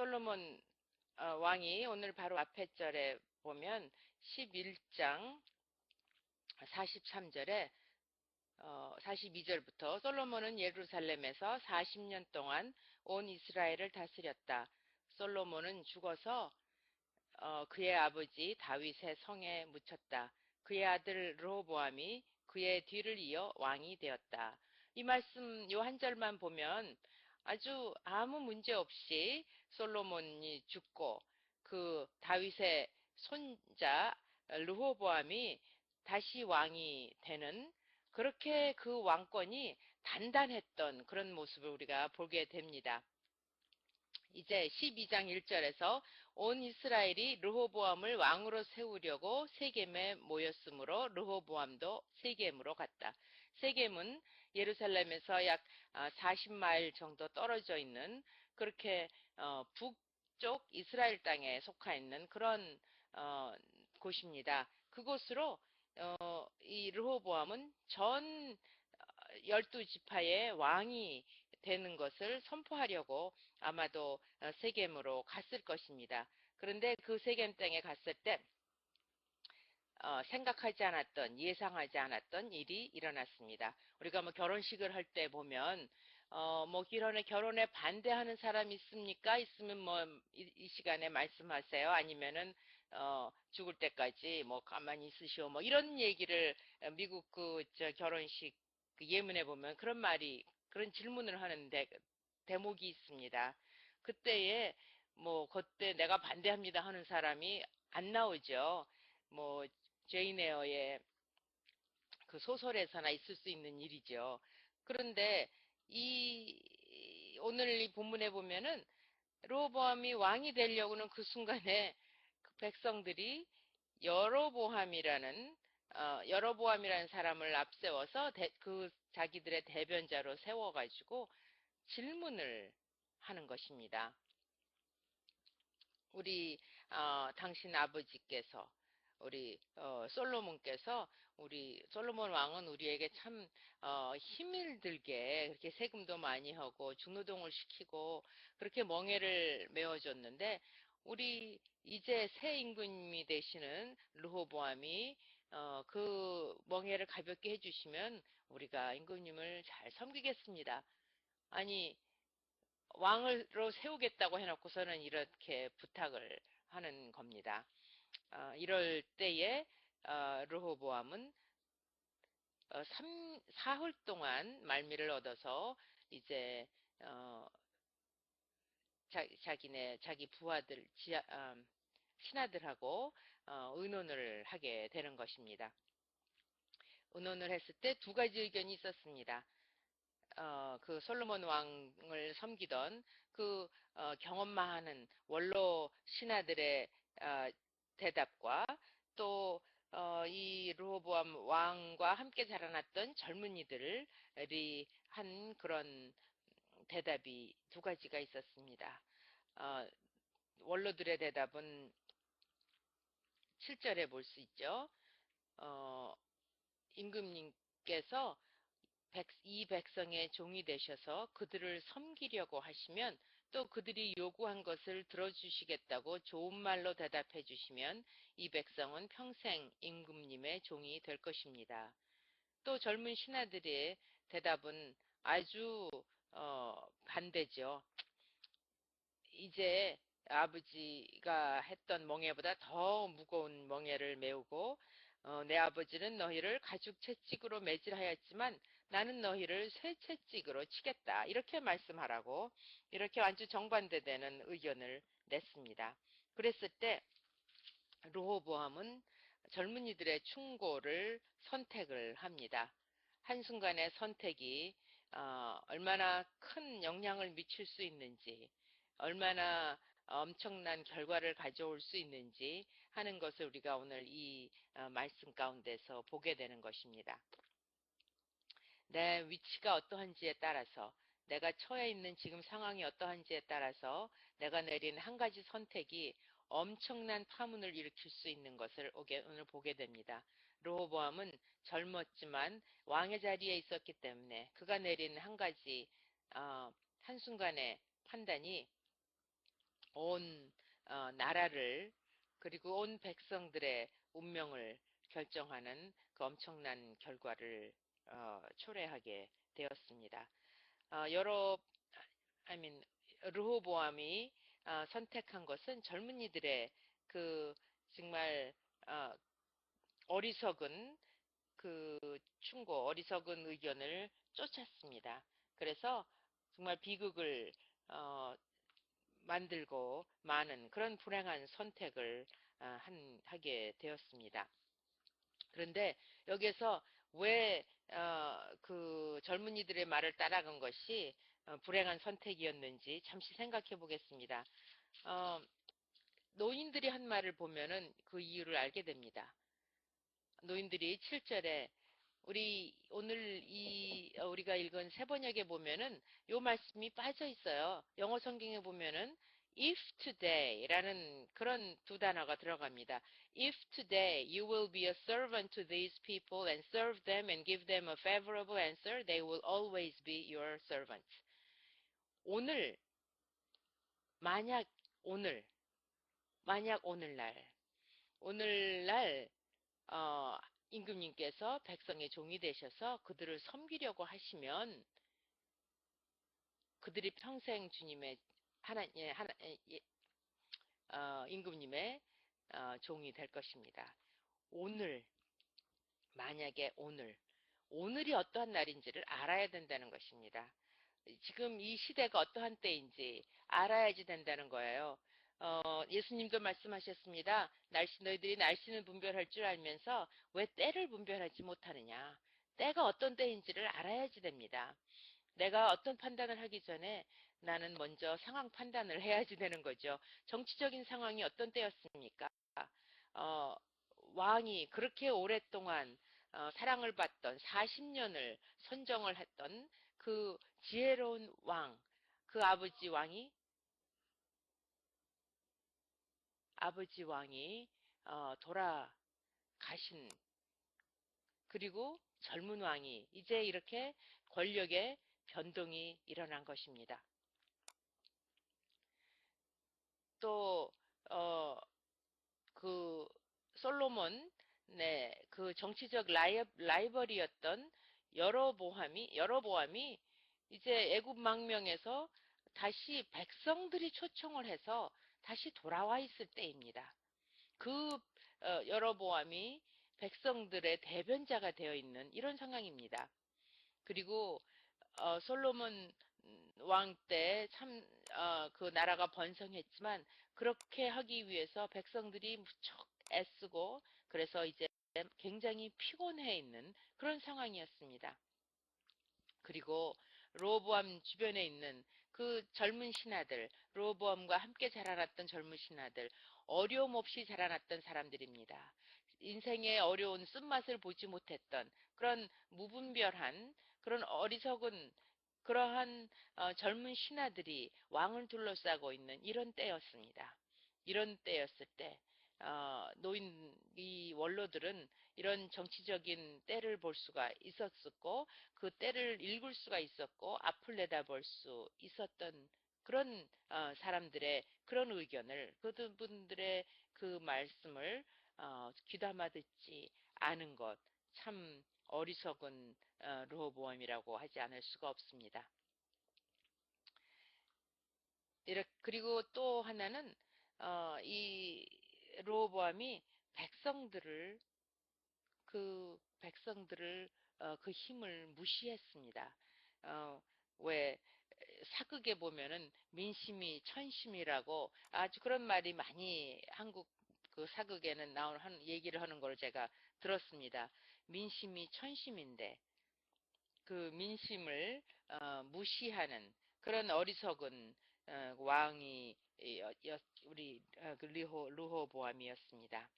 솔로몬 왕이 오늘 바로 앞에 절에 보면 11장 43절에 42절부터 솔로몬은 예루살렘에서 40년 동안 온 이스라엘을 다스렸다. 솔로몬은 죽어서 그의 아버지 다윗의 성에 묻혔다. 그의 아들 르호보암이 그의 뒤를 이어 왕이 되었다. 이 말씀 요 한 절만 보면 아주 아무 문제 없이 솔로몬이 죽고 그 다윗의 손자 르호보암이 다시 왕이 되는, 그렇게 그 왕권이 단단했던 그런 모습을 우리가 보게 됩니다. 이제 12장 1절에서 온 이스라엘이 르호보암을 왕으로 세우려고 세겜에 모였으므로 르호보암도 세겜으로 갔다. 세겜은 예루살렘에서 약 40마일 정도 떨어져 있는, 그렇게 북쪽 이스라엘 땅에 속해 있는 그런 곳입니다. 그곳으로 이 르호보암은 전 12지파의 왕이 되는 것을 선포하려고 아마도 세겜으로 갔을 것입니다. 그런데 그 세겜 땅에 갔을 때 생각하지 않았던, 예상하지 않았던 일이 일어났습니다. 우리가 뭐 결혼식을 할 때 보면 뭐 결혼에 반대하는 사람 있습니까? 있으면 뭐 이 시간에 말씀하세요. 아니면은 죽을 때까지 뭐 가만히 있으시오. 뭐 이런 얘기를 미국 결혼식 그 예문에 보면 그런 질문을 하는 대목이 있습니다. 그때에 뭐 그때 내가 반대합니다 하는 사람이 안 나오죠. 뭐 제인 에어의 그 소설에서나 있을 수 있는 일이죠. 그런데 오늘 이 본문에 보면은 르호보암이 왕이 되려고는 그 순간에 그 백성들이 여로보암이라는 사람을 앞세워서 그 자기들의 대변자로 세워가지고 질문을 하는 것입니다. 우리 당신 아버지께서, 우리 솔로몬께서, 우리 솔로몬 왕은 우리에게 참 힘을 들게 그렇게 세금도 많이 하고 중노동을 시키고 그렇게 멍에를 메워줬는데, 우리 이제 새 임금이 되시는 르호보암이 그 멍에를 가볍게 해주시면 우리가 임금님을 잘 섬기겠습니다. 아니, 왕으로 세우겠다고 해놓고서는 이렇게 부탁을 하는 겁니다. 이럴 때에 르호보암은 사흘 동안 말미를 얻어서 이제 자기 부하들, 신하들하고 의논을 하게 되는 것입니다. 의논을 했을 때 두 가지 의견이 있었습니다. 그 솔로몬 왕을 섬기던 그 경험만 원로 신하들의 대답과 또 이 르호보암 왕과 함께 자라났던 젊은이들이 한 그런 대답이 두 가지가 있었습니다. 원로들의 대답은 7절에 볼 수 있죠. 임금님께서 이 백성의 종이 되셔서 그들을 섬기려고 하시면, 또 그들이 요구한 것을 들어주시겠다고 좋은 말로 대답해 주시면 이 백성은 평생 임금님의 종이 될 것입니다. 또 젊은 신하들의 대답은 아주 반대죠. 이제 아버지가 했던 멍에보다 더 무거운 멍에를 메우고 내 아버지는 너희를 가죽 채찍으로 매질하였지만 나는 너희를 쇠 채찍으로 치겠다, 이렇게 말씀하라고, 이렇게 완전 정반대되는 의견을 냈습니다. 그랬을 때 르호보암은 젊은이들의 충고를 선택을 합니다. 한순간의 선택이 얼마나 큰 영향을 미칠 수 있는지, 얼마나 엄청난 결과를 가져올 수 있는지 하는 것을 우리가 오늘 이 말씀 가운데서 보게 되는 것입니다. 내 위치가 어떠한지에 따라서, 내가 처해 있는 지금 상황이 어떠한지에 따라서 내가 내린 한 가지 선택이 엄청난 파문을 일으킬 수 있는 것을 오늘 보게 됩니다. 르호보암은 젊었지만 왕의 자리에 있었기 때문에 그가 내린 한 가지 한순간의 판단이 온 나라를 그리고 온 백성들의 운명을 결정하는 그 엄청난 결과를 초래하게 되었습니다. 여러 I mean 르호보암이 선택한 것은 젊은이들의 그 정말 어리석은 그 충고, 어리석은 의견을 쫓았습니다. 그래서 정말 비극을 만들고 많은 그런 불행한 선택을 하게 되었습니다. 그런데 여기에서 왜 그 젊은이들의 말을 따라간 것이 불행한 선택이었는지 잠시 생각해 보겠습니다. 노인들이 한 말을 보면은 그 이유를 알게 됩니다. 노인들이 7절에 오늘 우리가 읽은 세번역에 보면은 요 말씀이 빠져 있어요. 영어 성경에 보면은 if today라는 그런 두 단어가 들어갑니다. If today you will be a servant to these people and serve them and give them a favorable answer, they will always be your servants. 오늘, 만약 오늘, 만약 오늘날 어, 임금님께서 백성의 종이 되셔서 그들을 섬기려고 하시면 그들이 평생 주님의 임금님의 종이 될 것입니다. 만약에 오늘이 어떠한 날인지를 알아야 된다는 것입니다. 지금 이 시대가 어떠한 때인지 알아야지 된다는 거예요. 예수님도 말씀하셨습니다. 너희들이 날씨는 분별할 줄 알면서 왜 때를 분별하지 못하느냐. 때가 어떤 때인지를 알아야지 됩니다. 내가 어떤 판단을 하기 전에 나는 먼저 상황 판단을 해야지 되는 거죠. 정치적인 상황이 어떤 때였습니까? 어, 왕이 그렇게 오랫동안 사랑을 받던 40년을 선정을 했던 그 지혜로운 왕, 그 아버지 왕이 돌아가신 그리고 젊은 왕이 이제 이렇게 권력의 변동이 일어난 것입니다. 또 그 솔로몬 그 정치적 라이벌이었던 여로보암이 이제 애굽 망명에서 다시 백성들이 초청을 해서 다시 돌아와 있을 때입니다. 그 여로보암이 백성들의 대변자가 되어 있는 이런 상황입니다. 그리고 솔로몬 왕 때 참 그 나라가 번성했지만 그렇게 하기 위해서 백성들이 무척 애쓰고 그래서 이제 굉장히 피곤해 있는 그런 상황이었습니다. 그리고 로보암 주변에 있는 그 젊은 신하들, 로보암과 함께 자라났던 젊은 신하들, 어려움 없이 자라났던 사람들입니다. 인생의 어려운 쓴맛을 보지 못했던 그런 무분별한 그런 어리석은 그러한 젊은 신하들이 왕을 둘러싸고 있는 이런 때였습니다. 이런 때였을 때 이 원로들은 이런 정치적인 때를 볼 수가 있었고 그 때를 읽을 수가 있었고 앞을 내다볼 수 있었던 그런 사람들의 그런 의견을 그분들의 그 말씀을 귀담아 듣지 않은 것 참 어리석은 르호보암이라고 하지 않을 수가 없습니다. 그리고 또 하나는 이 르호보암이 백성들을 그 힘을 무시했습니다. 왜 사극에 보면은 민심이 천심이라고 아주 그런 말이 많이 한국 그 사극에는 얘기를 하는 걸 제가 들었습니다. 민심이 천심인데 그 민심을 무시하는 그런 어리석은 왕이 우리 그 르호보암이었습니다.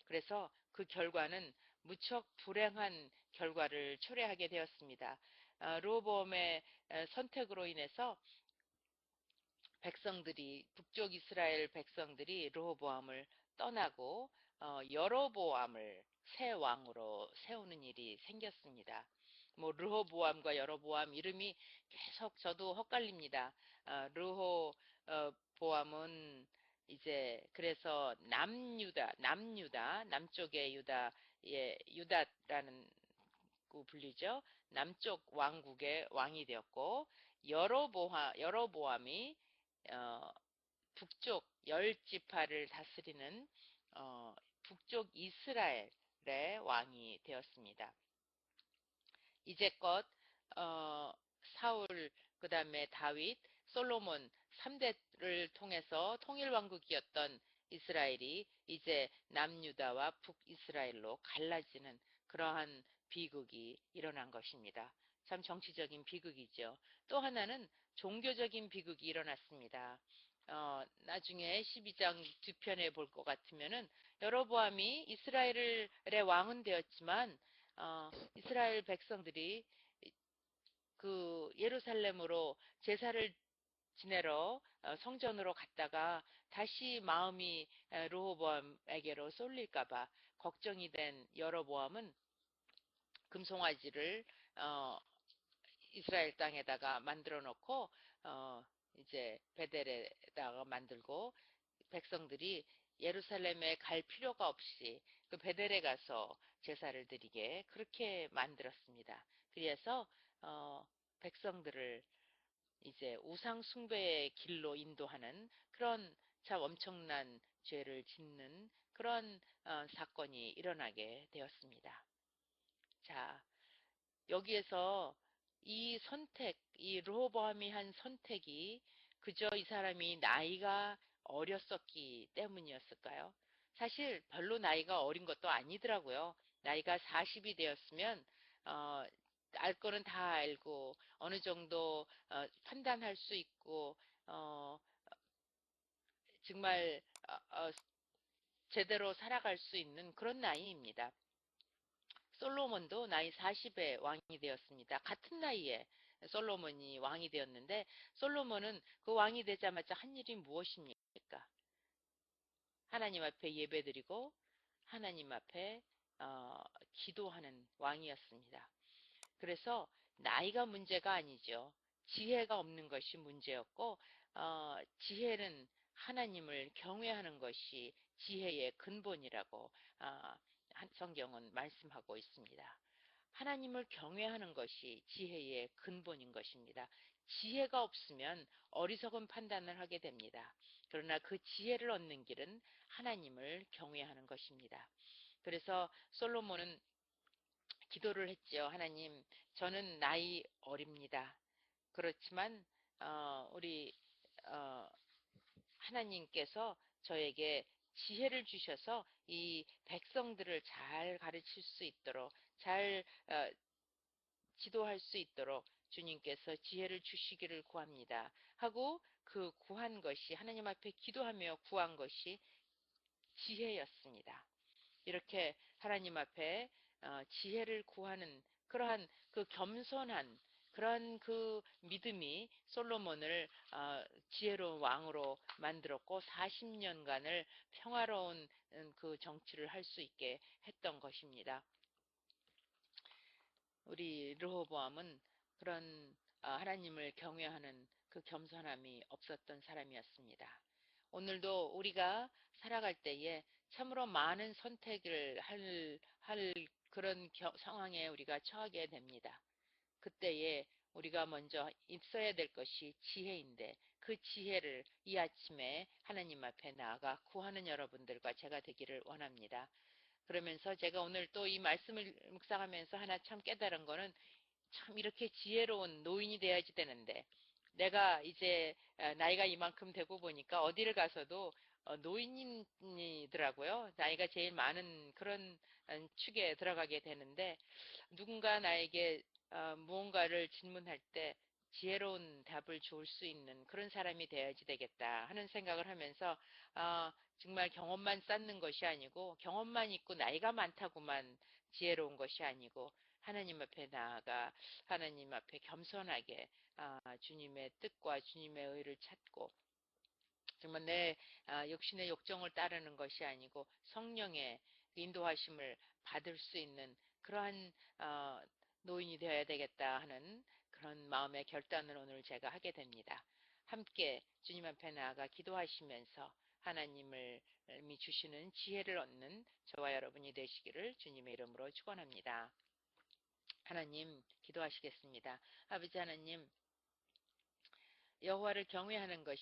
그래서 그 결과는 무척 불행한 결과를 초래하게 되었습니다. 르호보암의 선택으로 인해서 북쪽 이스라엘 백성들이 르호보암을 떠나고 여로보암을 새 왕으로 세우는 일이 생겼습니다. 뭐 르호보암과 여로보암 이름이 계속 저도 헛갈립니다. 르호보암은 이제 그래서 남쪽의 유다의 유다라는 고 불리죠. 남쪽 왕국의 왕이 되었고 여로보암이 북쪽 열 지파를 다스리는 북쪽 이스라엘의 왕이 되었습니다. 이제껏 사울, 그 다음에 다윗, 솔로몬 3대를 통해서 통일왕국이었던 이스라엘이 이제 남유다와 북이스라엘로 갈라지는 그러한 비극이 일어난 것입니다. 참 정치적인 비극이죠. 또 하나는 종교적인 비극이 일어났습니다. 나중에 12장 뒤편에 볼 것 같으면은 여로보암이 이스라엘의 왕은 되었지만 이스라엘 백성들이 그 예루살렘으로 제사를 지내러 성전으로 갔다가 다시 마음이 르호보암에게로 쏠릴까봐 걱정이 된 여로보암은 금송아지를 이스라엘 땅에다가 만들어 놓고 이제 베델에다가 만들고 백성들이 예루살렘에 갈 필요가 없이 그 베델에 가서 제사를 드리게 그렇게 만들었습니다. 그래서 백성들을 이제 우상 숭배의 길로 인도하는 그런 참 엄청난 죄를 짓는 그런 사건이 일어나게 되었습니다. 자, 여기에서 이 르호보암이 한 선택이 그저 이 사람이 나이가 어렸었기 때문이었을까요? 사실 별로 나이가 어린 것도 아니더라고요. 나이가 40이 되었으면 어, 알 거는 다 알고 어느 정도 판단할 수 있고 정말 제대로 살아갈 수 있는 그런 나이입니다. 솔로몬도 나이 40에 왕이 되었습니다. 같은 나이에 솔로몬이 왕이 되었는데 솔로몬은 그 왕이 되자마자 한 일이 무엇입니까? 하나님 앞에 예배드리고 하나님 앞에 기도하는 왕이었습니다. 그래서 나이가 문제가 아니죠. 지혜가 없는 것이 문제였고 지혜는 하나님을 경외하는 것이 지혜의 근본이라고 성경은 말씀하고 있습니다. 하나님을 경외하는 것이 지혜의 근본인 것입니다. 지혜가 없으면 어리석은 판단을 하게 됩니다. 그러나 그 지혜를 얻는 길은 하나님을 경외하는 것입니다. 그래서 솔로몬은 기도를 했죠. 하나님, 저는 나이 어립니다. 그렇지만 우리 하나님께서 저에게 지혜를 주셔서 이 백성들을 잘 가르칠 수 있도록 잘 지도할 수 있도록 주님께서 지혜를 주시기를 구합니다. 하고 그 구한 것이 하나님 앞에 기도하며 구한 것이 지혜였습니다. 이렇게 하나님 앞에 지혜를 구하는 그러한 그 겸손한 그런 그 믿음이 솔로몬을 지혜로운 왕으로 만들었고 40년간을 평화로운 그 정치를 할 수 있게 했던 것입니다. 우리 르호보암은 그런 하나님을 경외하는 그 겸손함이 없었던 사람이었습니다. 오늘도 우리가 살아갈 때에 참으로 많은 선택을 할 그런 상황에 우리가 처하게 됩니다. 그때에 우리가 먼저 있어야 될 것이 지혜인데 그 지혜를 이 아침에 하나님 앞에 나아가 구하는 여러분들과 제가 되기를 원합니다. 그러면서 제가 오늘 또 이 말씀을 묵상하면서 하나 참 깨달은 거는 참 이렇게 지혜로운 노인이 돼야지 되는데 내가 이제 나이가 이만큼 되고 보니까 어디를 가서도 노인이더라고요. 나이가 제일 많은 그런 축에 들어가게 되는데 누군가 나에게 무언가를 질문할 때 지혜로운 답을 줄 수 있는 그런 사람이 되어야지 되겠다 하는 생각을 하면서 정말 경험만 쌓는 것이 아니고 경험만 있고 나이가 많다고만 지혜로운 것이 아니고 하나님 앞에 나아가 하나님 앞에 겸손하게 주님의 뜻과 주님의 의를 찾고 정말 내 육신의 욕정을 따르는 것이 아니고 성령의 인도하심을 받을 수 있는 그러한 노인이 되어야 되겠다 하는 그런 마음의 결단을 오늘 제가 하게 됩니다. 함께 주님 앞에 나아가 기도하시면서 하나님을 이 주시는 지혜를 얻는 저와 여러분이 되시기를 주님의 이름으로 축원합니다. 하나님 기도하시겠습니다. 아버지 하나님, 여호와를 경외하는 것이